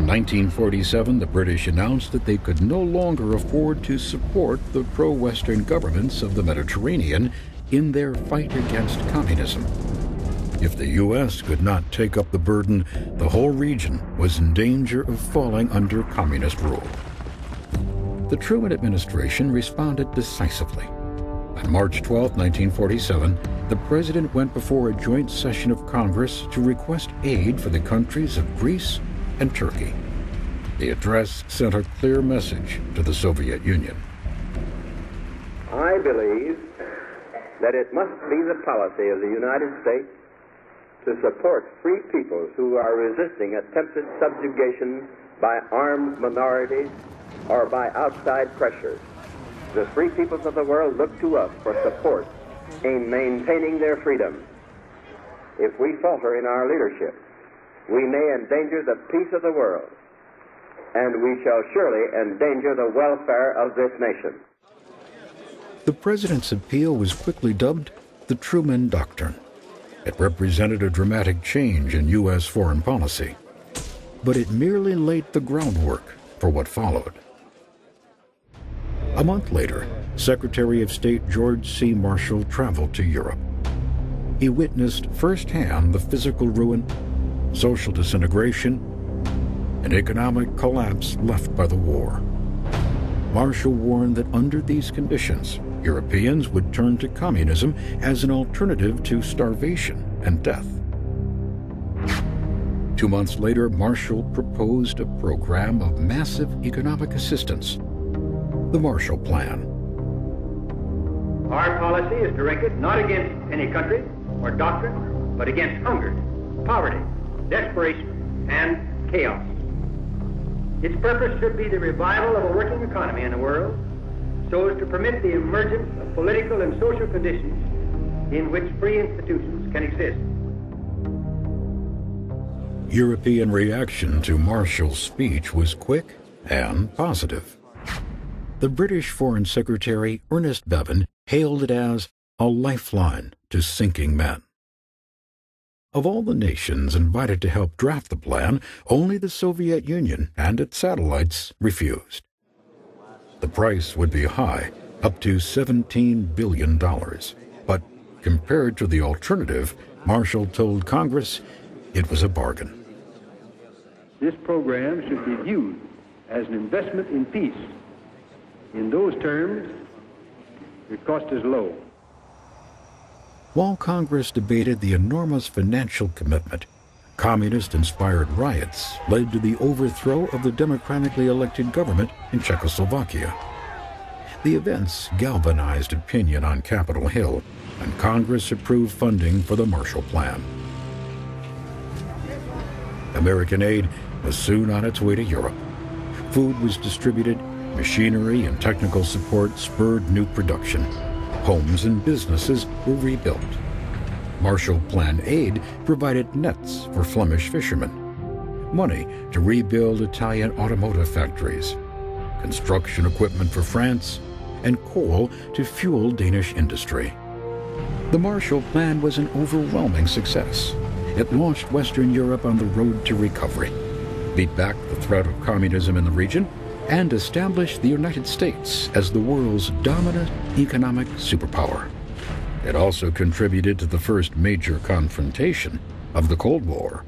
In 1947, the British announced that they could no longer afford to support the pro-Western governments of the Mediterranean in their fight against communism. If the U.S. could not take up the burden, the whole region was in danger of falling under communist rule. The Truman administration responded decisively. On March 12, 1947, the president went before a joint session of Congress to request aid for the countries of Greece and Turkey. The address sent a clear message to the Soviet Union. I believe that it must be the policy of the United States to support free peoples who are resisting attempted subjugation by armed minorities or by outside pressures. The free peoples of the world look to us for support in maintaining their freedom. If we falter in our leadership, we may endanger the peace of the world, and we shall surely endanger the welfare of this nation. The president's appeal was quickly dubbed the Truman Doctrine. It represented a dramatic change in U.S. foreign policy, but it merely laid the groundwork for what followed. A month later, Secretary of State George C. Marshall traveled to Europe. He witnessed firsthand the physical ruin, social disintegration, and economic collapse left by the war. Marshall warned that under these conditions, Europeans would turn to communism as an alternative to starvation and death. 2 months later, Marshall proposed a program of massive economic assistance, the Marshall Plan. Our policy is directed not against any country or doctrine, but against hunger, poverty, desperation, and chaos. Its purpose should be the revival of a working economy in the world so as to permit the emergence of political and social conditions in which free institutions can exist. European reaction to Marshall's speech was quick and positive. The British Foreign Secretary Ernest Bevin hailed it as a lifeline to sinking men. Of all the nations invited to help draft the plan, only the Soviet Union and its satellites refused. The price would be high, up to $17 billion. But compared to the alternative, Marshall told Congress it was a bargain. This program should be viewed as an investment in peace. In those terms, the cost is low. While Congress debated the enormous financial commitment, communist-inspired riots led to the overthrow of the democratically elected government in Czechoslovakia. The events galvanized opinion on Capitol Hill, and Congress approved funding for the Marshall Plan. American aid was soon on its way to Europe. Food was distributed, machinery and technical support spurred new production. Homes and businesses were rebuilt. Marshall Plan aid provided nets for Flemish fishermen, money to rebuild Italian automotive factories, construction equipment for France, and coal to fuel Danish industry. The Marshall Plan was an overwhelming success. It launched Western Europe on the road to recovery, beat back the threat of communism in the region, and established the United States as the world's dominant economic superpower. It also contributed to the first major confrontation of the Cold War.